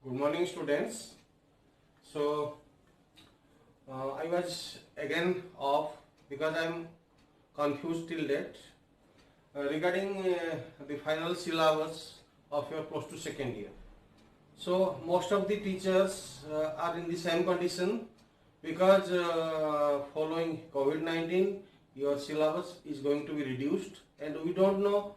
Good morning, students. So I was again off because I am confused till date regarding the final syllabus of your plus 2 second year. So most of the teachers are in the same condition because following COVID-19 your syllabus is going to be reduced and we don't know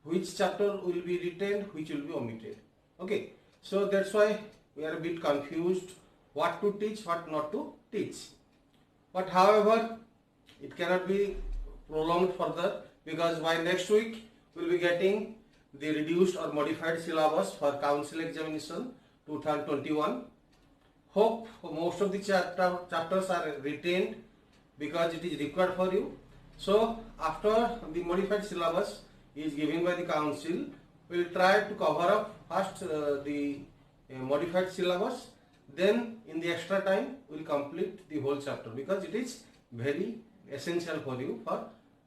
which chapter will be retained, which will be omitted. Okay, so that's why we are a bit confused what to teach, what not to teach. But however, it cannot be prolonged further because by next week we will be getting the reduced or modified syllabus for council examination 2021. Hope most of the chapters are retained because it is required for you. So after the modified syllabus is given by the council, we will try to cover up first the modified syllabus, then in the extra time we will complete the whole chapter because it is very essential for you for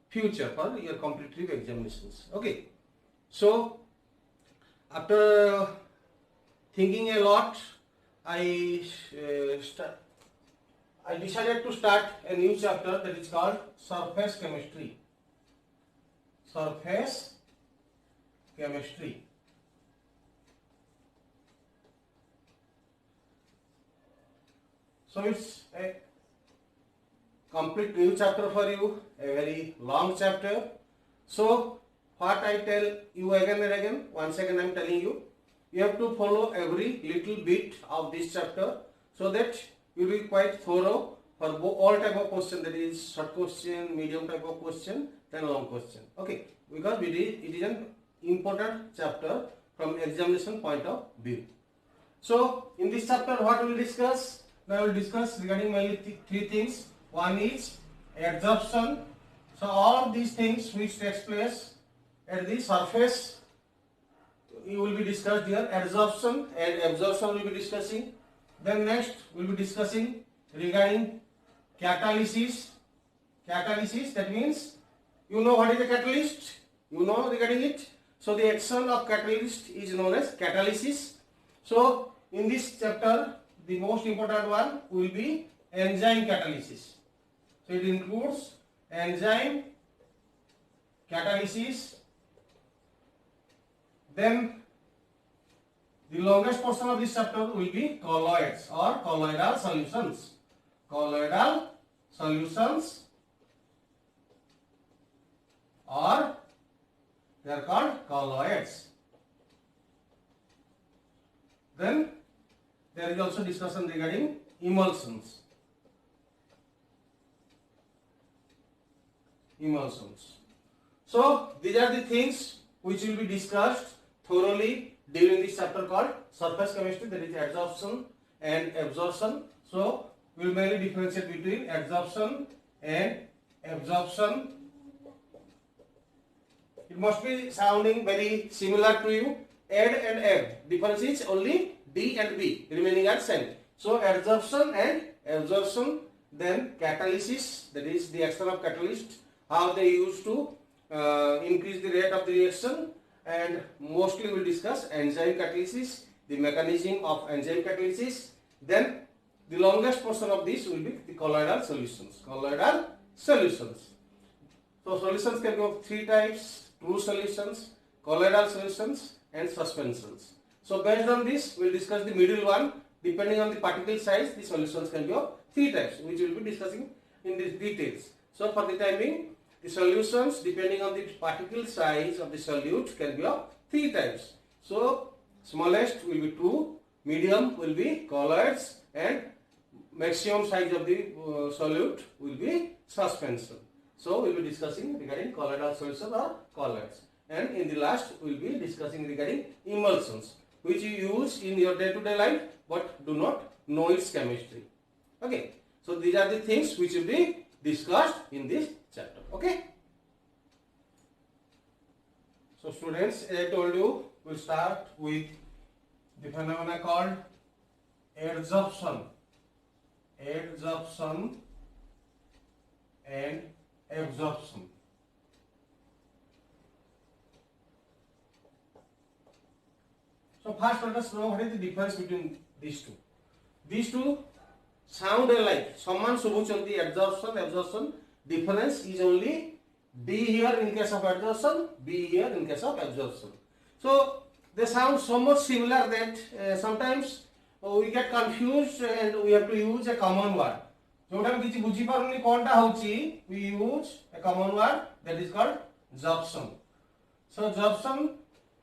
future, for your competitive examinations. Okay, so after thinking a lot, I decided to start a new chapter that is called surface chemistry. Surface chemistry. So it's a complete new chapter for you, a very long chapter. So what I tell you again and again, once again I am telling you, you have to follow every little bit of this chapter so that you will be quite thorough for all type of question, that is short question, medium type of question, then long question. Okay, because it is an important chapter from examination point of view. So in this chapter what we will discuss? Now we will discuss regarding mainly three things. One is adsorption. So all these things which takes place at the surface, you will be discussed here. Adsorption and absorption we will be discussing. Then next we will be discussing regarding catalysis. Catalysis, that means you know what is a catalyst, you know regarding it. So the action of catalyst is known as catalysis. So in this chapter the most important one will be enzyme catalysis. So it includes enzyme catalysis. Then the longest portion of this chapter will be colloids or colloidal solutions. Colloidal solutions, or they are called colloids. Then there is also discussion regarding emulsions. Emulsions. So these are the things which will be discussed thoroughly during this chapter called surface chemistry, that is adsorption and absorption. So we will mainly differentiate between adsorption and absorption. It must be sounding very similar to you. Ad and ab. Difference is only D and B, remaining are same. So adsorption and absorption. Then catalysis, that is the action of catalyst, how they used to increase the rate of the reaction, and mostly we will discuss enzyme catalysis, the mechanism of enzyme catalysis. Then the longest portion of this will be the colloidal solutions. Colloidal solutions. So solutions can be of three types: true solutions, colloidal solutions, and suspensions. So based on this, we will discuss the middle one. Depending on the particle size, the solutions can be of three types, which we will be discussing in these details. So for the time being, the solutions depending on the particle size of the solute can be of three types. So smallest will be true, medium will be colloids, and maximum size of the solute will be suspension. So we will be discussing regarding colloidal solutions or colloids. And in the last we will be discussing regarding emulsions, which you use in your day-to-day life but do not know its chemistry. Okay. So these are the things which will be discussed in this chapter. Okay. So students, as I told you, we will start with the phenomena called adsorption. Adsorption and absorption. So first let us know what is the difference between these two. These two sound alike. Saman shubhuchanti, absorption. Difference is only D here in case of absorption, B here in case of absorption. So they sound so much similar that sometimes we get confused and we have to use a common word. जोटा हम किसी बुझी पारुनी कौन टा होची, we use a common word that is called absorption. So absorption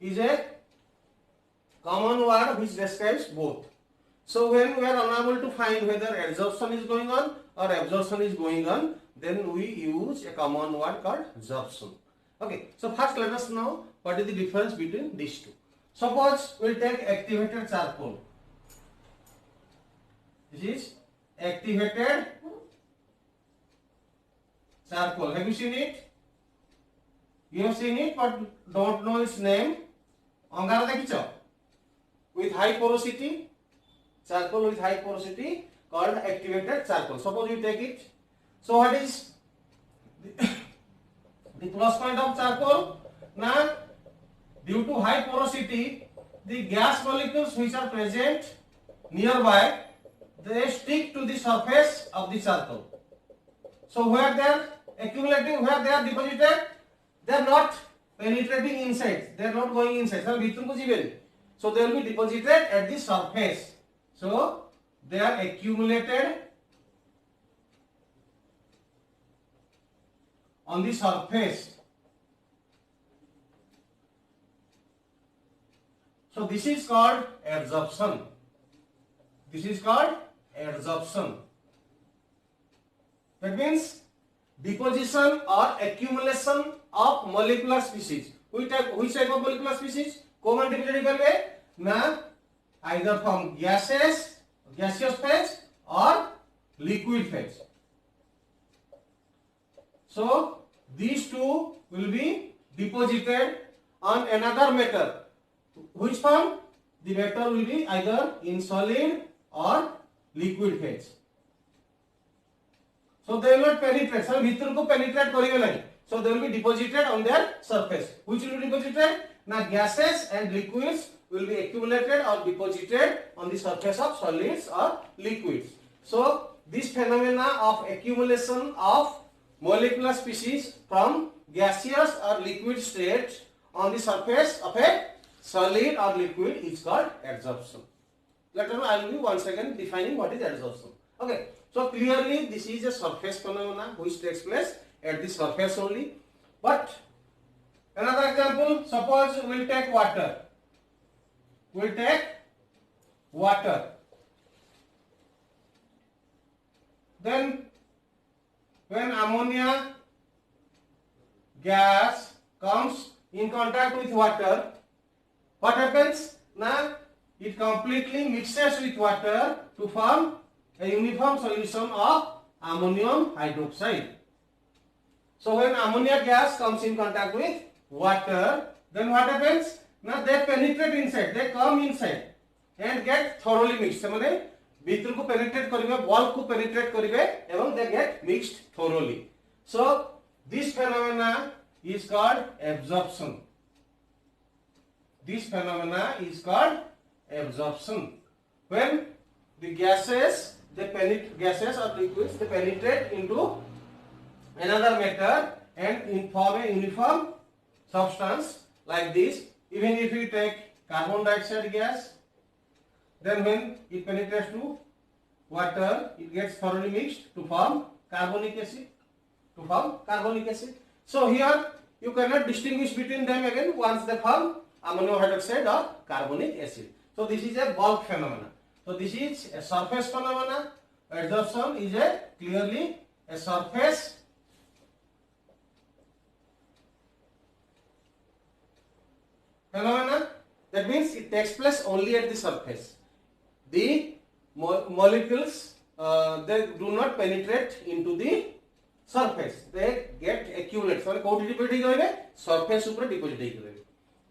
is a common word which describes both. So when we are unable to find whether adsorption is going on or absorption is going on, then we use a common word called absorption. Okay, so first let us know what is the difference between these two. Suppose we will take activated charcoal. This is activated charcoal. Have you seen it? You have seen it but don't know its name. Angara dekhicho? With high porosity, charcoal with high porosity called activated charcoal. Suppose you take it. So what is the plus point of charcoal? Now due to high porosity, the gas molecules which are present nearby, they stick to the surface of the charcoal. So where they are accumulating, where they are deposited, they are not penetrating inside. They are not going inside. So they will be deposited at the surface. So they are accumulated on the surface. So this is called adsorption. This is called adsorption. That means deposition or accumulation of molecular species. Which type of molecular species? Common deposited na either from gaseous phase or liquid phase. So these two will be deposited on another matter. Which form? The matter will be either in solid or liquid phase. So they will not penetrate. So bhitar ko penetrate karibe nahi. So they will be deposited on their surface. Which will be deposited? Now gases and liquids will be accumulated or deposited on the surface of solids or liquids. So this phenomena of accumulation of molecular species from gaseous or liquid state on the surface of a solid or liquid is called adsorption. Later on I will be once again defining what is adsorption. Okay, so clearly this is a surface phenomena which takes place at the surface only. But another example, suppose we will take water. We will take water. Then when ammonia gas comes in contact with water, what happens? Now it completely mixes with water to form a uniform solution of ammonium hydroxide. So when ammonia gas comes in contact with water, then what happens? Now they penetrate inside, they come inside and get thoroughly mixed. Samane bhitar ko penetrate karibe, bulk ko penetrate karibe, and they get mixed thoroughly. So this phenomena is called absorption. This phenomena is called absorption. When the gases or liquids, they penetrate into another matter and form a uniform substance like this. Even if you take carbon dioxide gas, then when it penetrates to water, it gets thoroughly mixed to form carbonic acid. So here you cannot distinguish between them again once they form ammonium hydroxide or carbonic acid. So this is a bulk phenomena. So this is a surface phenomena. Adsorption is clearly a surface phenomena. That means it takes place only at the surface. The molecules they do not penetrate into the surface. They get accumulated. So कोउठी deposit करेंगे surface ऊपर deposit करेंगे.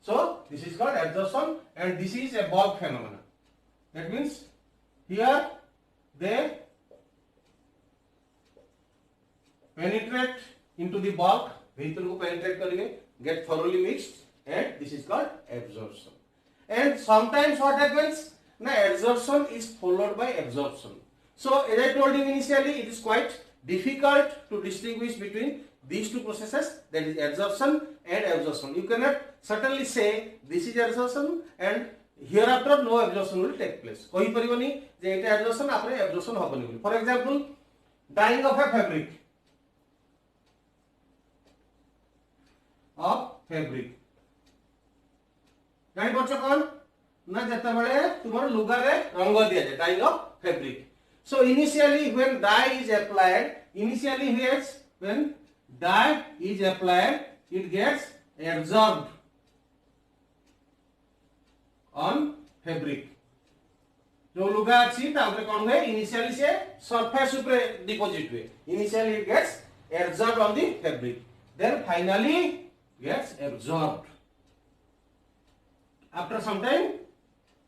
So this is called adsorption and this is a bulk phenomena. That means here they penetrate into the bulk, भीतर को penetrate करेंगे, get thoroughly mixed, and this is called absorption. and sometimes what happens? Now adsorption is followed by absorption. So as I told you initially, it is quite difficult to distinguish between these two processes, that is adsorption and absorption. You cannot certainly say this is adsorption and hereafter no absorption will take place. कही परिबनी जे एटा adsorption आपरे absorption होबनी बोली. For example, dyeing of a fabric. जानी पड़छ कोन ना जते बेले तुमर लुगा रे रंग दिया जाय dyeing of fabric. So initially when dye is applied, when dye is applied, it gets absorbed on fabric. जो लुगा अछि ता ऊपर कोन हुए इनिशियली से सरफेस ऊपर डिपॉजिट हुए. Initially it gets absorbed on the fabric, then finally gets absorbed. After some time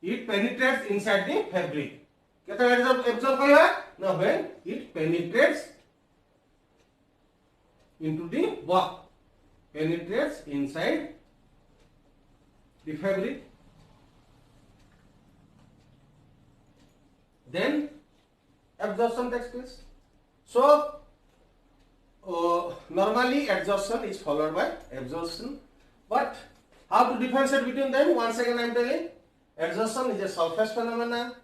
it penetrates inside the fabric. केते absorb कहिबा ना when it penetrates into the work, penetrates inside the fabric, then absorption takes place. So normally adsorption is followed by absorption, but how to differentiate between them? Once again I am telling, adsorption is a surface phenomena.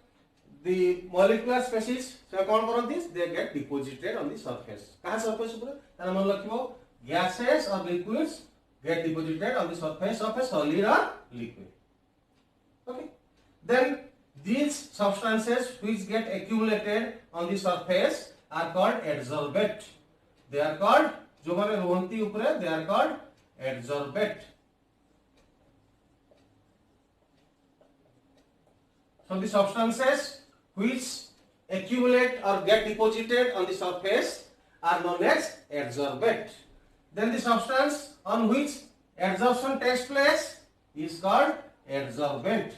The molecular species so कौन करंती? They get deposited on the surface. कहाँ surface ऊपर? तारा मन लखिबो gases or liquids get deposited on the surface of a solid or liquid. Okay. Then these substances which get accumulated on the surface are called adsorbate. They are called जो माने रोहंती ऊपर they are called adsorbate. So the substances which accumulate or get deposited on the surface are known as adsorbate. Then the substance on which adsorption takes place is called adsorbent.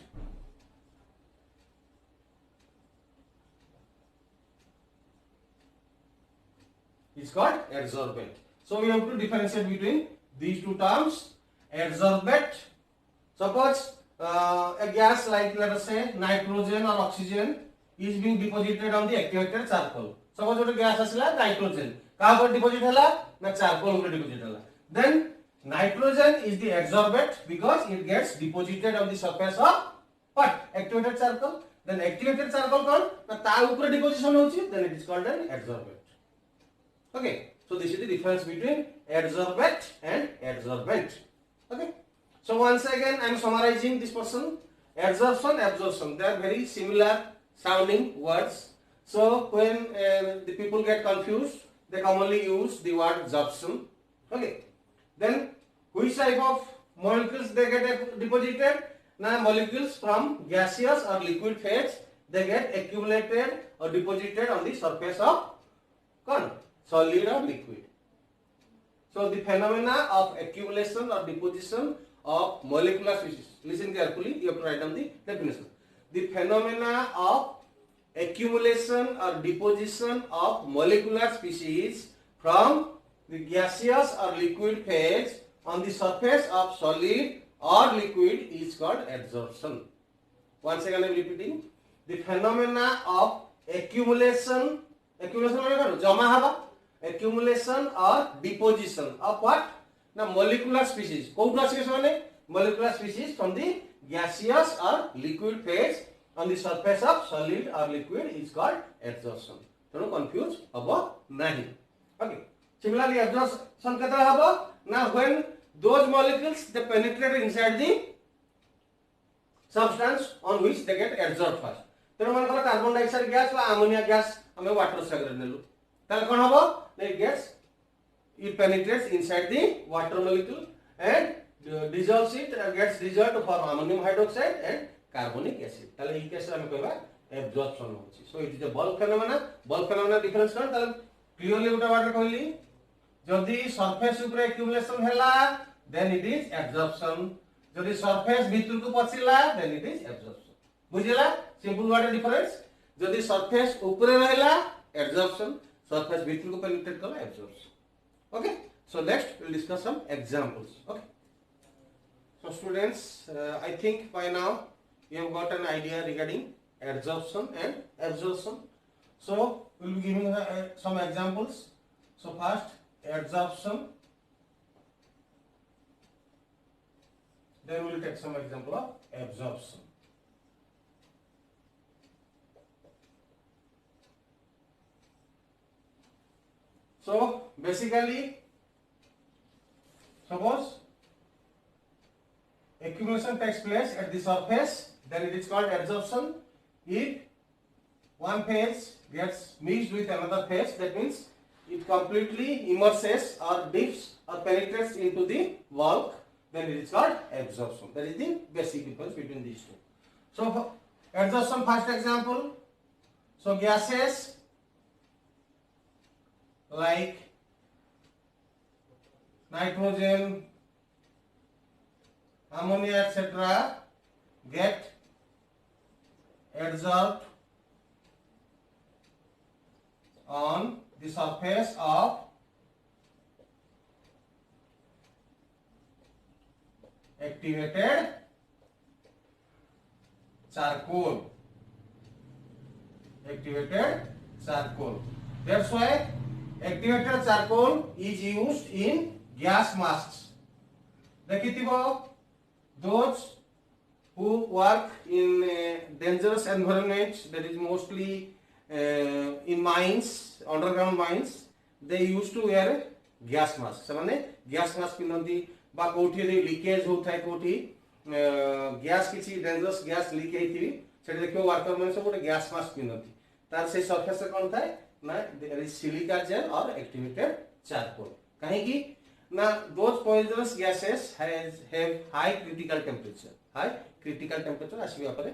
It's called adsorbent. So we have to differentiate between these two terms. Adsorbate. Suppose a gas like let us say nitrogen or oxygen is being deposited on the activated charcoal. Suppose what gas asila nitrogen. Kaha par deposit hela? Na charcoal par deposit hela. Then nitrogen is the adsorbate because it gets deposited on the surface of what? Activated charcoal. Then activated charcoal kon na ta upare deposition hochi, then it is called an adsorbate. Okay. So this is the difference between adsorbate and adsorbent. Okay. So once again I am summarizing this portion. Adsorption, absorption, they are very similar sounding words. So when the people get confused, they commonly use the word absorption. Okay. Then which type of molecules they get deposited? Now molecules from gaseous or liquid phase, they get accumulated or deposited on the surface of solid or liquid. So the phenomena of accumulation or deposition of molecular species. Listen carefully, you have to write down the definition. The phenomena of accumulation or deposition of molecular species from the gaseous or liquid phase on the surface of solid or liquid is called adsorption. Once again I am repeating. The phenomena of accumulation jama haba, accumulation or deposition of what? Now molecular species. Koutla species mane molecular species from the gaseous or liquid phase on the surface of solid or liquid is called adsorption. Don't confuse haba nahi. Okay. Similarly, absorption kete haba now when those molecules they penetrate inside the substance on which they get adsorbed first. तेणु मन कला carbon dioxide gas वा ammonia gas हमें water सागर नेलु ताले कोन हबो it gets it penetrates inside the water molecule and dissolves it and gets dissolved to form ammonium hydroxide and carbonic acid. ताले ई case हम कहबा absorption होची. So it is a bulk phenomena difference कर ताले clearly उटा water कहली जदी surface ऊपर accumulation हैला then it is absorption. जदी surface भीतर को पछिला then it is absorption. बुझिला सिंपल वाटर डिफरेंस जदी सरफेस ऊपर रहला एब्जॉर्प्शन सरफेस भीतर को पेनिट्रेट करला absorption. Okay so next we'll discuss some examples. Okay, so students I think by now you have got an idea regarding adsorption and absorption. So we will be giving some examples. So first adsorption, then we will take some example of absorption. So basically, suppose accumulation takes place at the surface, then it is called adsorption. If one phase gets mixed with another phase, that means it completely immerses or dips or penetrates into the bulk, then it is called absorption. That is the basic difference between these two. So adsorption, first example. So gases like nitrogen, ammonia, etc. get adsorbed on the surface of activated charcoal. Activated charcoal. That's why activated charcoal is used in gas masks. देखिथिबो, those who work in dangerous environments, that is mostly in mines, underground mines, they used to wear gas mask. ସେମାନେ gas mask ପିନ୍ଧନ୍ତି बा कोठी रे leakage होथाय कोठी gas किछि dangerous gas leak हेतिबी सेठी देखियो worker माने सब गोटे गैस मास्क पिन्धନ୍ତି तार से सरफेस रे कोन थाय ना देयर इज सिलिका जेल और एक्टिवेटेड चारकोल काहे की ना those poisonous gases have high critical temperature आसीबा परे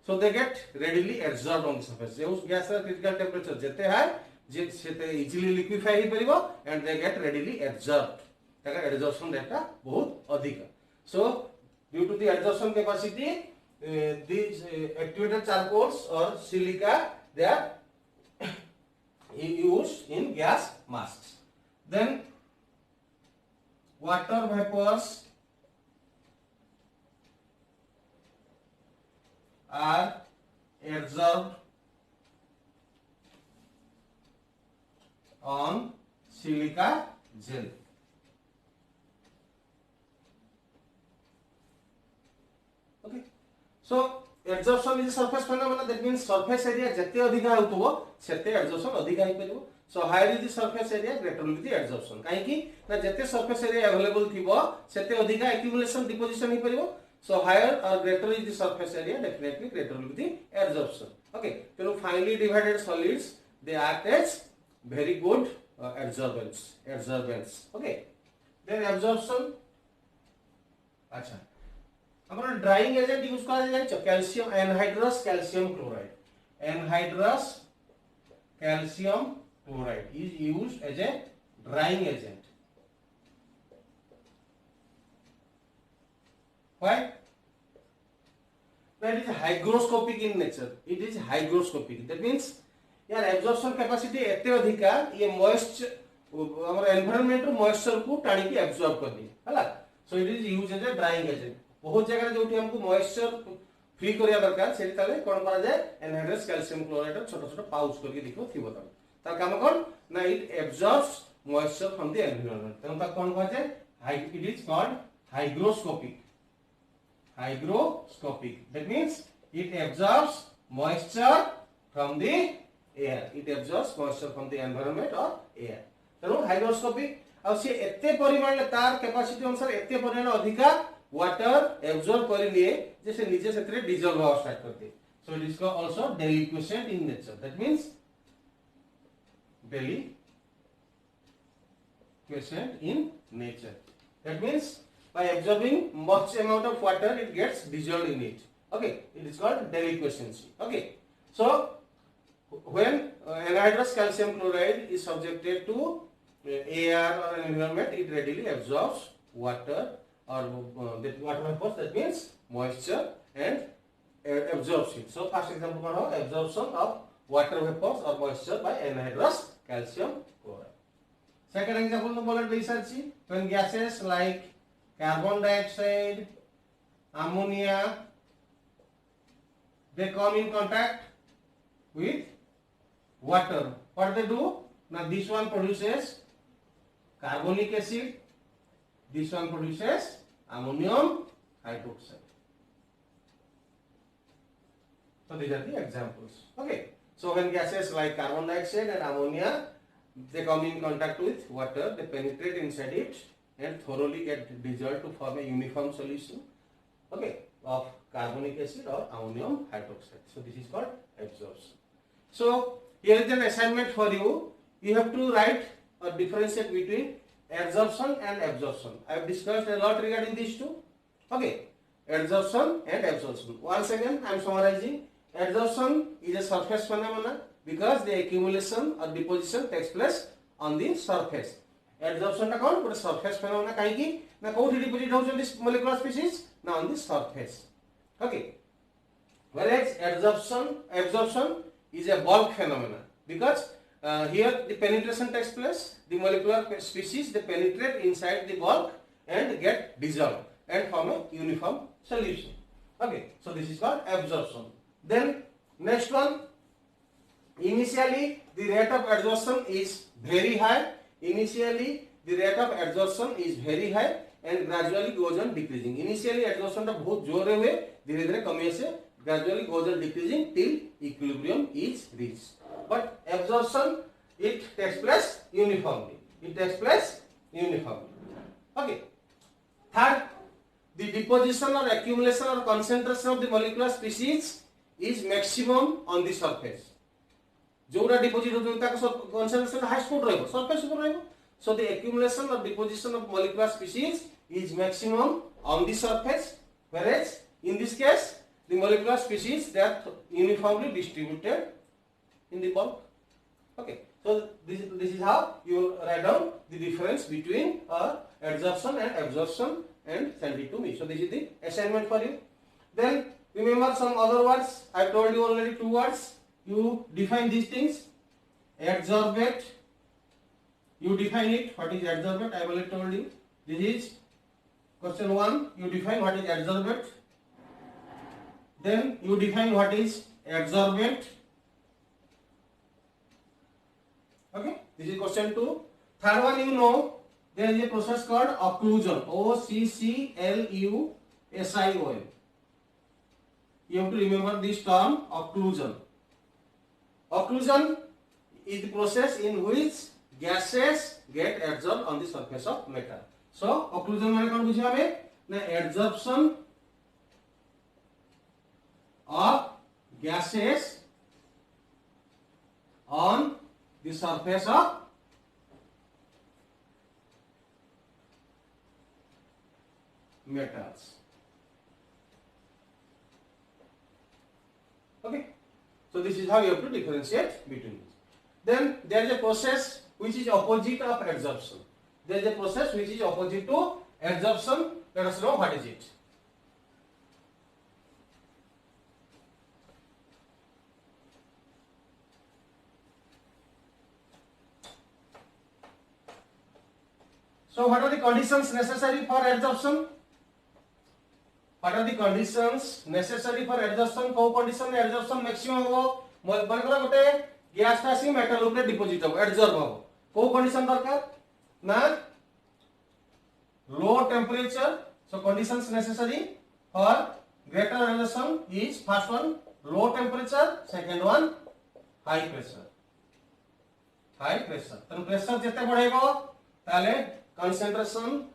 so they get readily absorbed on the surface. जे उस गैस रा क्रिटिकल टेंपरेचर जेते हाई जे सेते इजीली लिक्विफाई हे परिबो and they get readily absorbed. ताका adsorption rate ता बहुत अधिक. So due to the adsorption capacity, these activated charcoals or silica, they are used in gas masks. Then water vapors are adsorbed on silica gel. Okay, so adsorption is a surface phenomena. That means surface area jete adhika hotubo sete adsorption adhika hi paribo. So higher is the surface area, greater will be the adsorption. Kahi ki na jete surface area available thibo sete adhika accumulation deposition hi paribo. So higher or greater is the surface area, definitely greater will be the adsorption. Okay, so finely divided solids, they act as very good adsorbents. Okay, then absorption. अच्छा, हमारा drying agent use करा जाए calcium anhydrous calcium chloride. Anhydrous calcium chloride is used as a drying agent. Why? That is hygroscopic in nature. It is hygroscopic. That means यार absorption capacity एते अधिका ये moist हमारा environment रो moisture को टाणी की absorb कर दी, हला? So it is used as a drying agent. बहुत जगह रे जोठी हमको moisture free करिया दरकार सेठी ताले कोन करा जाए anhydrous calcium chloride छोटा-छोटा पाउच करके देखो थिबो तार. तार काम कोन ना it absorbs moisture from the environment. तेनु ता कोन कहा जाए it is called hygroscopic. Hygroscopic. That means it absorbs moisture from the air. It absorbs moisture from the environment or air. तेनु hygroscopic और से एते परिमाण ले तार कैपेसिटी अनुसार एते परिमाण अधिका वाटर एब्जॉर्ब कर लिए जैसे नीचे से तेरे डिसॉल्व होना स्टार्ट करते हैं. So it is also deliquescent in nature. That means deliquescent in nature. That means by absorbing much amount of water, it gets dissolved in it. Okay, it is called deliquescency. Okay, so when anhydrous calcium chloride is subjected to air or an environment, it readily absorbs water or that water vapors. That means moisture and absorbs it. So first example is absorption of water vapors or moisture by anhydrous calcium chloride. Second example when gases like carbon dioxide, ammonia, they come in contact with water. What they do? Now this one produces carbonic acid, this one produces ammonium hydroxide. So these are the examples. Okay. So when gases like carbon dioxide and ammonia, they come in contact with water, they penetrate inside it and thoroughly get dissolved to form a uniform solution, okay, of carbonic acid or ammonium hydroxide. So this is called absorption. So here is an assignment for you. You have to write or differentiate between adsorption and absorption. I have discussed a lot regarding these two. Okay, adsorption and absorption. Once again, I am summarizing. Adsorption is a surface phenomena because the accumulation or deposition takes place on the surface. Adsorption टा कौन? पूरे surface phenomena काहे की? ना कौन deposit होते हैं this molecular species? ना on the surface. Okay. Whereas absorption is a bulk phenomena because here the penetration takes place. The molecular species they penetrate inside the bulk and get dissolved and form a uniform solution. Okay. So this is called absorption. Then next one, initially the rate of adsorption is very high. Initially the rate of adsorption is very high and gradually goes on decreasing. Initially adsorption टा बहुत जोर में धीरे धीरे कमी से gradually goes on decreasing till equilibrium is reached. But absorption it takes place uniformly. It takes place uniformly. Okay. Third, the deposition or accumulation or concentration of the molecular species is maximum on the surface. जोरा deposit होते हैं ताकि concentration highest code रहेगा, surface ऊपर रहेगा. So the accumulation or deposition of molecular species is maximum on the surface, whereas in this case the molecular species they are uniformly distributed in the bulk. Okay. So this is how you write down the difference between adsorption and absorption and send it to me. So this is the assignment for you. Then remember some other words. I have told you already 2 words. You define these things. Adsorbate. You define it. What is adsorbate? I have already told you. This is question 1. You define what is adsorbate. Then you define what is adsorbent. Okay. This is question 2. Third one, you know there is a process called occlusion. occlusion. You have to remember this term, occlusion. Occlusion is the process in which gases get adsorbed on the surface of metal. So occlusion माने कौन बुझे हमें? ना adsorption of gases on the surface of metals. Okay. So this is how you have to differentiate between these. Then there is a process which is opposite of adsorption. There is a process which is opposite to adsorption. Let us know what is it. So what are the conditions necessary for adsorption? What are the conditions necessary for adsorption? को condition में adsorption maximum हो मन करा गोटे gas टा सी metal ऊपर deposit हो adsorb हो को condition दरकार ना low temperature. So conditions necessary for greater adsorption is first one low temperature, second one high pressure. High pressure. तो pressure जितने बढ़ेगा ताले concentration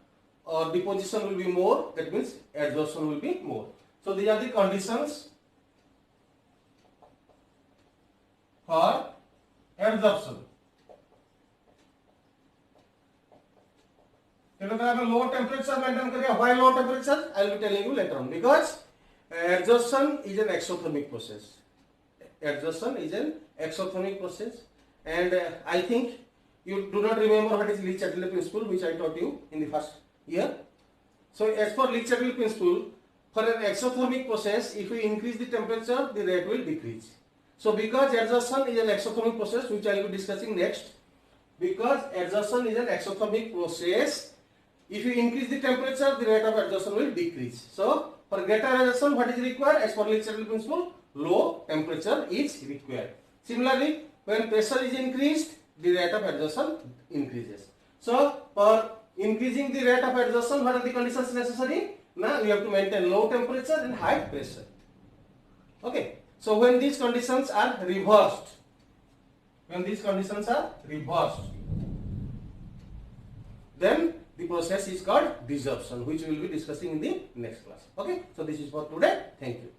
or deposition will be more, that means adsorption will be more. So these are the conditions for adsorption. Low temperature maintain करेगा. Why low temperature? I will be telling you later on. Because adsorption is an exothermic process. Adsorption is an exothermic process, and I think you do not remember what is Lee-Chatterley principle, which I taught you in the first year. So as for Lee-Chatterley principle, for an exothermic process, if we increase the temperature, the rate will decrease. So because adsorption is an exothermic process, which I will be discussing next, because adsorption is an exothermic process, if you increase the temperature, the rate of adsorption will decrease. So for greater adsorption, what is required as per Lee-Chatterley principle? low temperature is required. Similarly, when pressure is increased, the rate of adsorption increases. So, for increasing the rate of adsorption, what are the conditions necessary? Now, we have to maintain low temperature and high pressure. Okay. So, when these conditions are reversed, then the process is called desorption, which we will be discussing in the next class. Okay. So, this is for today. Thank you.